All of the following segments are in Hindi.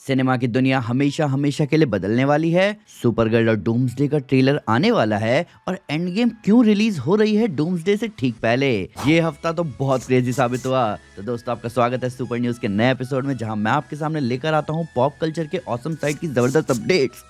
सिनेमा की दुनिया हमेशा हमेशा के लिए बदलने वाली है। सुपरगर्ल और डूम्सडे का ट्रेलर आने वाला है और एंड गेम क्यों रिलीज हो रही है डूम्सडे से ठीक पहले। ये हफ्ता तो बहुत क्रेजी साबित हुआ। तो दोस्तों, आपका स्वागत है सुपर न्यूज के नए एपिसोड में, जहां मैं आपके सामने लेकर आता हूं पॉप कल्चर के ऑसम साइड की जबरदस्त अपडेट्स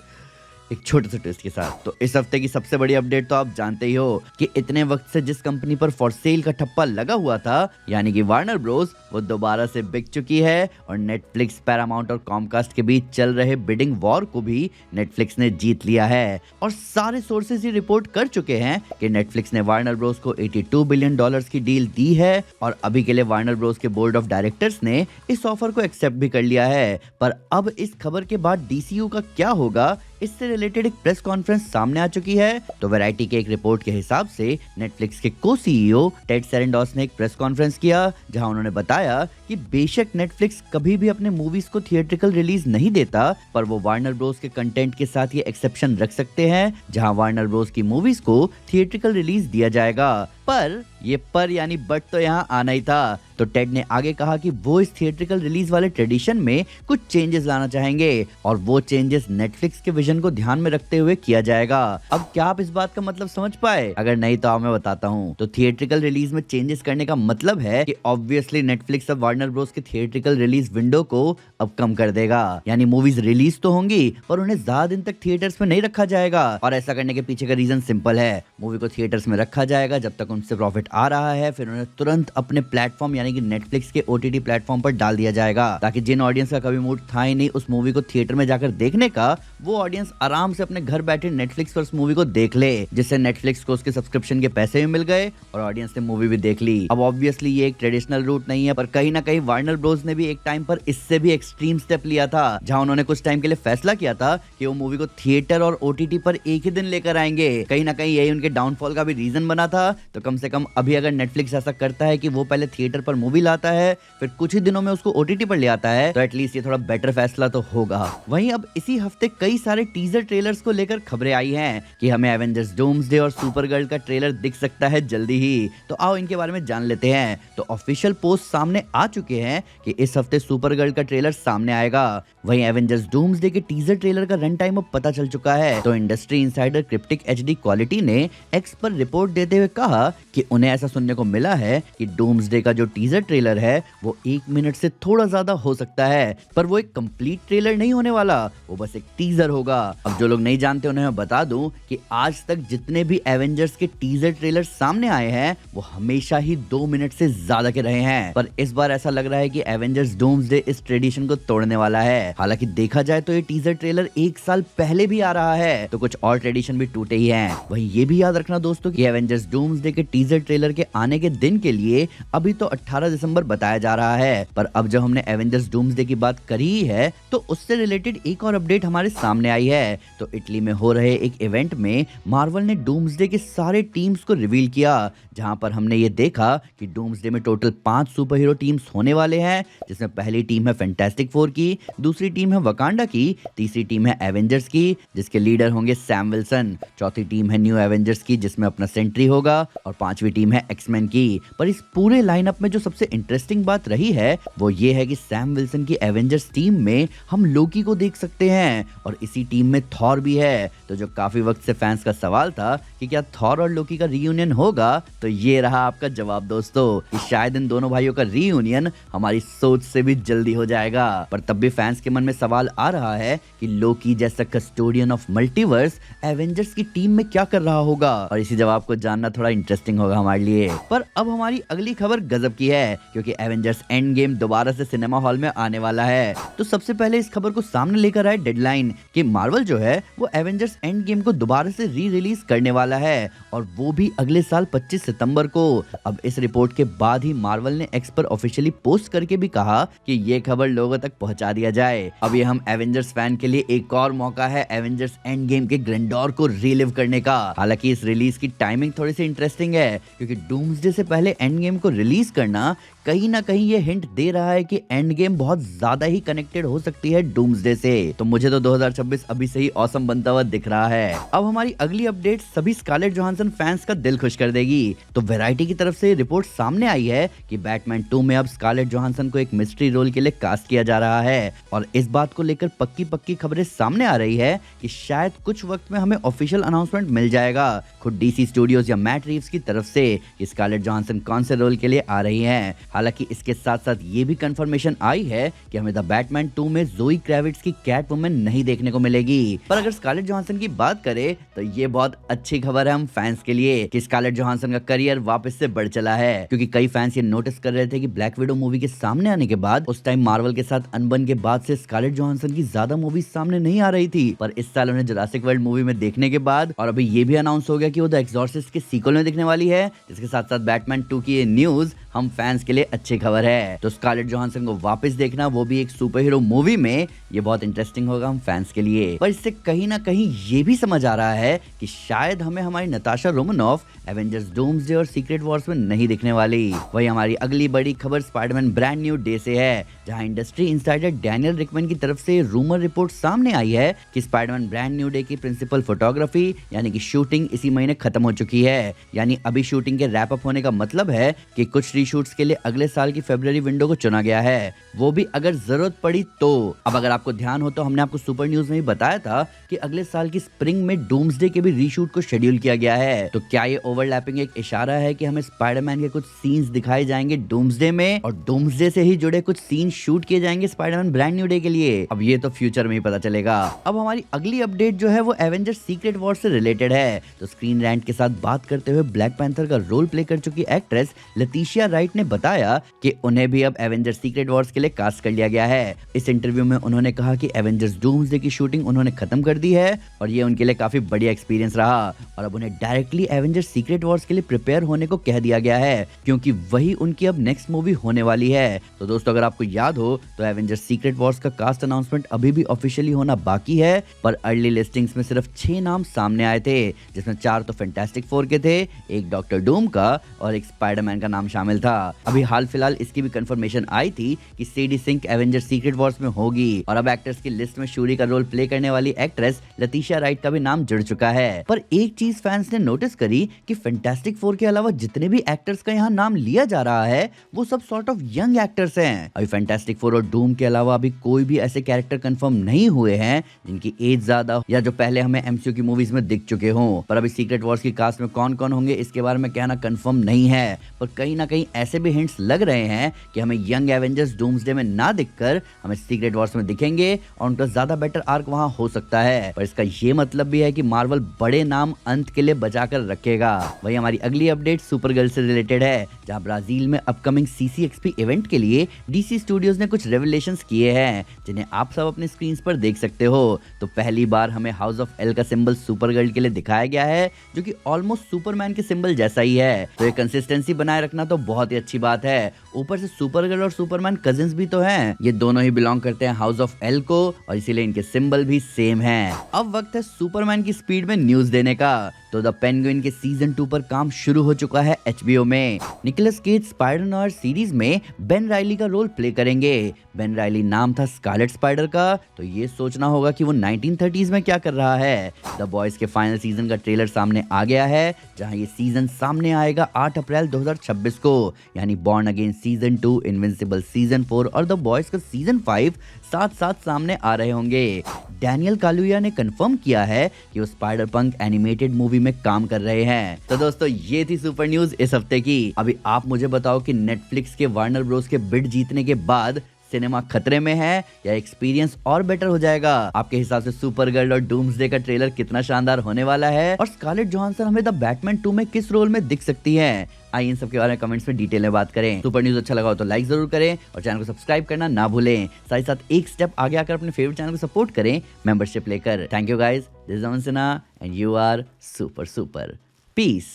एक छोटे से ट्विस्ट के साथ। तो इस हफ्ते की सबसे बड़ी अपडेट तो आप जानते ही हो कि इतने वक्त से जिस कंपनी पर फॉर सेल का ठप्पा लगा हुआ था, यानी कि वार्नर ब्रोस, वो दोबारा से बिक चुकी है और नेटफ्लिक्स, पैरामाउंट और कॉमकास्ट के बीच चल रहे बिडिंग वॉर को भी नेटफ्लिक्स ने जीत लिया है। और सारे सोर्सेज ये रिपोर्ट कर चुके हैं कि नेटफ्लिक्स ने वार्नर ब्रोस को $82 बिलियन की डील दी है और अभी के लिए वार्नर ब्रोस के बोर्ड ऑफ डायरेक्टर्स ने इस ऑफर को एक्सेप्ट भी कर लिया है। पर अब इस खबर के बाद डीसीयू का क्या होगा, इससे रिलेटेड एक प्रेस कॉन्फ्रेंस सामने आ चुकी है। तो वैरायटी के एक रिपोर्ट के हिसाब से नेटफ्लिक्स के को सीईओ टेड सैरेंडॉस ने एक प्रेस कॉन्फ्रेंस किया, जहां उन्होंने बताया कि बेशक नेटफ्लिक्स कभी भी अपने मूवीज को थिएट्रिकल रिलीज नहीं देता, पर वो वार्नर ब्रोस के कंटेंट के साथ ये एक्सेप्शन रख सकते हैं, जहां वार्नर ब्रोस की मूवीज को थिएट्रिकल रिलीज दिया जाएगा। पर यानी बट तो यहाँ आना ही था। तो टेड ने आगे कहा कि वो इस थिएट्रिकल रिलीज वाले ट्रेडिशन में कुछ चेंजेस लाना चाहेंगे और वो चेंजेस नेटफ्लिक्स के विजन को ध्यान में रखते हुए किया जाएगा। अब क्या आप इस बात का मतलब समझ पाए? अगर नहीं तो मैं बताता हूँ। तो थिएट्रिकल रिलीज में चेंजेस करने का मतलब है कि ऑब्वियसली नेटफ्लिक्स अब वार्नर ब्रोस के थिएट्रिकल रिलीज विंडो को अब कम कर देगा। यानी मूवीज रिलीज तो होंगी पर उन्हें ज्यादा दिन तक थिएटर्स में नहीं रखा जाएगा। और ऐसा करने के पीछे का रीजन सिंपल है, मूवी को थिएटर्स में रखा जाएगा जब तक उनसे प्रॉफिट आ रहा है, फिर उन्हें तुरंत अपने प्लेटफॉर्म यानी कि नेटफ्लिक्स के ओटीटी प्लेटफॉर्म पर डाल दिया जाएगा, ताकि जिन ऑडियंस का कभी मूड था ही नहीं उस मूवी को थिएटर में जाकर देखने का, वो ऑडियंस आराम से अपने घर बैठे नेटफ्लिक्स पर उस मूवी को देख ले, जिससे नेटफ्लिक्स को उसके सब्सक्रिप्शन के पैसे भी मिल गए और ऑडियंस ने मूवी भी देख ली। अब ऑब्वियसली ये एक ट्रेडिशनल रूट नहीं है, पर कहीं ना कहीं वार्नर ब्रोस ने भी एक टाइम पर इससे भी एक्सट्रीम स्टेप लिया था, जहां उन्होंने कुछ टाइम के लिए फैसला किया था कि वो मूवी को थिएटर और ओटीटी पर एक ही दिन लेकर आएंगे। कहीं ना कहीं यही उनके डाउनफॉल का भी रीजन बना था। तो कम से कम अभी अगर नेटफ्लिक्स ऐसा करता है कि वो पहले थिएटर पर मूवी लाता है, फिर कुछ ही दिनों में उसको ओटीटी पर ले आता है, तो एटलीस्ट ये थोड़ा बेटर फैसला तो होगा। वहीं अब इसी हफ्ते कई सारे टीजर ट्रेलर्स को लेकर खबरें आई हैं कि हमें एवेंजर्स डूम्सडे और सुपरगर्ल का ट्रेलर दिख सकता है जल्दी ही। तो आओ इनके बारे में जान लेते हैं। तो ऑफिशियल पोस्ट सामने आ चुके हैं कि इस हफ्ते सुपरगर्ल का ट्रेलर सामने आएगा। वहीं एवेंजर्स डूम्सडे के टीजर ट्रेलर का रन टाइम अब पता चल चुका है। तो industry insider cryptic HD quality ने एक्स पर रिपोर्ट देते हुए कहा कि उन्हें ऐसा सुनने को मिला है कि डूम्सडे का जो टीजर ट्रेलर है वो 1 मिनट से थोड़ा ज्यादा हो सकता है, पर वो एक कंप्लीट ट्रेलर नहीं होने वाला, वो बस एक टीजर होगा। अब जो लोग नहीं जानते उन्हें मैं बता दूं कि आज तक जितने भी एवेंजर्स के टीजर ट्रेलर सामने आए हैं वो हमेशा ही 2 मिनट से ज्यादा के रहे हैं, पर इस बार ऐसा लग रहा है कि एवेंजर्स डूम्सडे इस ट्रेडिशन को तोड़ने वाला है। हालांकि देखा जाए तो ये टीजर ट्रेलर 1 साल पहले भी आ रहा है, तो कुछ और ट्रेडिशन भी टूटे ही हैं। वहीं ये भी याद रखना दोस्तों कि एवेंजर्स डूम्सडे के टीजर ट्रेलर के आने के दिन के लिए अभी तो 18 दिसंबर बताया जा रहा है, पर अब जब हमने एवेंजर्स डूम्सडे की बात करी ही है तो उससे रिलेटेड एक और अपडेट हमारे सामने आई है। तो इटली में हो रहे एक इवेंट में मार्वल ने डूम्सडे के सारे टीम्स को रिवील किया, जहां पर हमने ये देखा कि डूम्सडे में टोटल 5 सुपर हीरो टीम्स होने वाले हैं, जिसमें पहली टीम है फैंटास्टिक फोर की, दूसरी टीम है वकांडा की, तीसरी टीम है एवेंजर्स की जिसके लीडर होंगे सैम विल्सन, चौथी टीम है न्यू एवेंजर्स की जिसमें अपना सेंट्री होगा, और पांचवी टीम है एक्समैन की। पर इस पूरे लाइनअप में जो सबसे इंटरेस्टिंग बात रही है वो ये है कि सैम विल्सन की एवेंजर्स टीम में हम लोकी को देख सकते हैं और इसी टीम में थॉर भी है। तो जो काफी वक्त से फैंस का सवाल था कि क्या थॉर और लोकी का रीयूनियन होगा, तो ये रहा आपका जवाब दोस्तों, कि शायद इन दोनों भाइयों का रीयूनियन हमारी सोच से भी जल्दी हो जाएगा। पर तब भी फैंस के मन में सवाल आ रहा है कि लोकी जैसा कस्टोडियन ऑफ मल्टीवर्स एवेंजर्स की टीम में क्या कर रहा होगा, और इसी जवाब को जानना थोड़ा इंटरेस्टिंग होगा हमारे लिए। पर अब हमारी अगली खबर गजब की है, क्योंकि एवेंजर्स एंड गेम दोबारा से सिनेमा हॉल में आने वाला है। तो सबसे पहले इस खबर को सामने लेकर आए डेडलाइन कि मार्वल जो है वो एवेंजर्स एंड गेम को दोबारा से री रिलीज करने वाला है, और वो भी अगले साल 25 सितंबर को। अब इस रिपोर्ट के बाद ही मार्वल ने एक्स पर ऑफिशियली पोस्ट करके भी कहा कि ये खबर लोगों तक पहुंचा दिया जाए। अब ये हम एवेंजर्स फैन के लिए एक और मौका है एवेंजर्स एंड गेम के ग्रैंडोर को रीलिव करने का। हालांकि इस रिलीज की टाइमिंग थोड़ी सी इंटरेस्टिंग है, क्योंकि डूम्सडे से पहले एंड गेम को रिलीज करना ना कहीं ये हिंट दे रहा है कि एंड गेम बहुत ज्यादा ही कनेक्टेड हो सकती है डूम्सडे से। तो मुझे तो 2026 अभी से ही ऑसम बनता हुआ दिख रहा है। अब हमारी अगली अपडेट सभी स्कारलेट जोहानसन फैंस का दिल खुश कर देगी। तो वैरायटी की तरफ से रिपोर्ट सामने आई है कि बैटमैन 2 में अब स्कारलेट जोहानसन को एक मिस्ट्री रोल के लिए कास्ट किया जा रहा है और इस बात को लेकर पक्की खबरें सामने आ रही है कि शायद कुछ वक्त में हमें ऑफिशियल अनाउंसमेंट मिल जाएगा खुद डीसी स्टूडियोज या मैट रीव्स की तरफ से कि स्कारलेट जोहानसन कौन से रोल के लिए आ रही हैं। हालांकि इसके साथ साथ ये भी कंफर्मेशन आई है कि हमें द बैटमैन 2 में ज़ोई क्रेविट्स की कैट वुमन नहीं देखने को मिलेगी। पर अगर स्कारलेट जोहानसन की बात करें तो ये बहुत अच्छी खबर है हम फैंस के लिए कि स्कारलेट जोहानसन का करियर वापस से बढ़ चला है, क्योंकि कई फैंस ये नोटिस कर रहे थे कि ब्लैक विडो मूवी के सामने आने के बाद उस टाइम मार्वल के साथ अनबन के बाद से स्कारलेट जोहानसन की ज्यादा मूवी सामने नहीं आ रही थी। पर इस साल उन्हें जुरासिक वर्ल्ड मूवी में देखने के बाद और अभी ये भी अनाउंस हो गया कि वो द एक्सॉर्सिस्ट के सीक्वल में दिखने वाली है, जिसके साथ साथ बैटमैन 2 की ये न्यूज हम फैंस के लिए अच्छी खबर है। तो स्कारलेट जोहानसन को वापस देखना, वो भी एक सुपर हीरो मूवी में, ये बहुत इंटरेस्टिंग होगा हम फैंस के लिए। पर इससे कहीं ना कहीं ये भी समझ आ रहा है कि शायद हमें हमारी नताशा रोमनॉफ एवेंजर्स डूम्सडे और सीक्रेट वॉर्स में नहीं दिखने वाली। वही हमारी अगली बड़ी खबर स्पाइडरमैन ब्रांड न्यू डे से है, जहां इंडस्ट्री इनसाइडर डैनियल रिकमैन की तरफ से रूमर रिपोर्ट सामने आई है कि स्पाइडरमैन ब्रांड न्यू डे की प्रिंसिपल फोटोग्राफी यानी कि शूटिंग इसी महीने खत्म हो चुकी है। यानी अभी शूटिंग के रैप अप होने का मतलब है कि कुछ रीशूट्स के लिए अगले साल की फरवरी विंडो को चुना गया है, वो भी अगर जरूरत पड़ी तो। अब अगर आपको ध्यान हो तो हमने आपको सुपर न्यूज में भी बताया था कि अगले साल की स्प्रिंग में डूम्सडे के भी रीशूट को शेड्यूल किया गया है। तो क्या ये ओवरलैपिंग एक इशारा है कि हमें स्पाइडरमैन के कुछ सीन्स दिखाए जाएंगे डूम्सडे में और डूम्सडे से ही जुड़े कुछ सीन शूट किए जाएंगे स्पाइडरमैन ब्रांड न्यू डे के लिए? अब ये तो फ्यूचर में ही पता चलेगा। अब हमारी अगली अपडेट जो है वो एवेंजर्स सीक्रेट वॉर से रिलेटेड है। तो स्क्रीन रैंट के साथ बात करते हुए ब्लैक पैंथर का रोल प्ले कर चुकी एक्ट्रेस लतीशिया राइट ने बताया कि उन्हें भी अब एवेंजर्स सीक्रेट वॉर्स के लिए कास्ट कर लिया गया है। इस इंटरव्यू में उन्होंने कहा कि एवेंजर्स डूम्सडे की शूटिंग उन्होंने खत्म कर दी है और ये उनके लिए काफी बढ़िया एक्सपीरियंस रहा और अब उन्हें डायरेक्टली एवेंजर्स सीक्रेट वॉर्स के लिए प्रिपेयर होने को कह दिया गया है, क्योंकि वही उनकी अब नेक्स्ट मूवी होने वाली है। तो दोस्तों अगर आपको याद हो तो एवेंजर्स सीक्रेट वॉर्स का कास्ट अनाउंसमेंट अभी भी ऑफिशियली होना बाकी है, पर अर्ली लिस्टिंग्स में सिर्फ 6 नाम सामने आए थे, जिसमें 4 तो फैंटास्टिक 4 के थे, एक डॉक्टर डूम का और एक स्पाइडरमैन का नाम शामिल था। अभी हाल फिलहाल इसकी भी कंफर्मेशन आई थी कि सीडी सिंक एवेंजर्स सीक्रेट वॉर्स में होगी और अब एक्टर्स की लिस्ट में शूरी का रोल प्ले करने वाली एक्ट्रेस लतीशिया राइट का भी नाम जुड़ चुका है। पर एक चीज फैंस ने नोटिस करी कि फैंटास्टिक 4 के अलावा जितने भी एक्टर्स का यहाँ नाम लिया जा रहा है वो सब सॉर्ट ऑफ यंग एक्टर्स हैं। अभी फैंटास्टिक 4 और डूम के अलावा अभी कोई भी ऐसे कैरेक्टर कंफर्म नहीं हुए हैं जिनकी एज ज्यादा या जो पहले हमें एमसीयू की मूवीज में दिख चुके हों। पर अभी सीक्रेट वॉर्स की कास्ट में कौन कौन होंगे इसके बारे में कहना कंफर्म नहीं है, पर कहीं ना कहीं ऐसे भी हिंट्स लग रहे हैं कि हमें यंग एवेंजर्स डूम्सडे में ना दिखकर हमें सीक्रेट वॉर्स में दिखेंगे और उनका ज्यादा बेटर आर्क वहां हो सकता है। पर इसका ये मतलब भी है कि मार्वल बड़े नाम अंत के लिए बचाकर रखेगा। वही हमारी अगली अपडेट सुपरगर्ल से रिलेटेड है, जहां ब्राजील में अपकमिंग सीसीएक्सपी इवेंट के लिए डीसी स्टूडियोज ने कुछ रेवलेशंस किए हैं जिन्हें आप सब अपने स्क्रीन पर देख सकते हो। तो पहली बार हमें हाउस ऑफ एल का सिंबल सुपरगर्ल के लिए दिखाया गया है, जो कि ऑलमोस्ट सुपरमैन के सिंबल जैसा ही है। तो ये कंसिस्टेंसी बनाए रखना तो बहुत ही अच्छी बात है। ऊपर से सुपरगर्ल और सुपरमैन कजिन्स भी तो हैं, ये दोनों ही बिलोंग करते हैं हाउस ऑफ एल को और इसीलिए इनके सिंबल भी सेम हैं। अब वक्त है सुपरमैन की स्पीड में न्यूज देने का। तो द पेंगुइन के सीजन 2 पर काम शुरू हो चुका है HBO में। निकोलस केज स्पाइडर-नोयर सीरीज में बेन राइली का रोल प्ले करेंगे। बेन राइली नाम था स्कारलेट स्पाइडर का, तो ये सोचना होगा कि वो 1930s में क्या कर रहा है। द बॉयज के फाइनल सीजन का ट्रेलर सामने आ गया है, जहां ये सीजन सामने आएगा 8 अप्रैल 2026 को। यानी born again season 2, invincible season 4 और द बॉयज का सीजन 5 साथ साथ सामने आ रहे होंगे। डैनियल कालुया ने कंफर्म किया है कि वो स्पाइडर पंक एनिमेटेड मूवी में काम कर रहे हैं। तो दोस्तों ये थी सुपर न्यूज इस हफ्ते की। अभी आप मुझे बताओ कि नेटफ्लिक्स के वार्नर ब्रोस के बिड जीतने के बाद सिनेमा खतरे में है या एक्सपीरियंस और बेटर हो जाएगा? आपके हिसाब से सुपरगर्ल और डूम्सडे का ट्रेलर कितना शानदार होने वाला है और स्कारलेट जोहानसन हमें द बैटमैन 2 में किस रोल में दिख सकती है? आइए इन सब के बारे में कमेंट्स में डिटेल में बात करें। सुपर न्यूज अच्छा लगा हो तो लाइक जरूर करें और चैनल को सब्सक्राइब करना ना भूलें। साथ ही साथ एक स्टेप आगे आकर अपने फेवरेट चैनल को सपोर्ट करें मेंबरशिप लेकर। Thank you guys, this is Aman Sinha and you are super. Piece.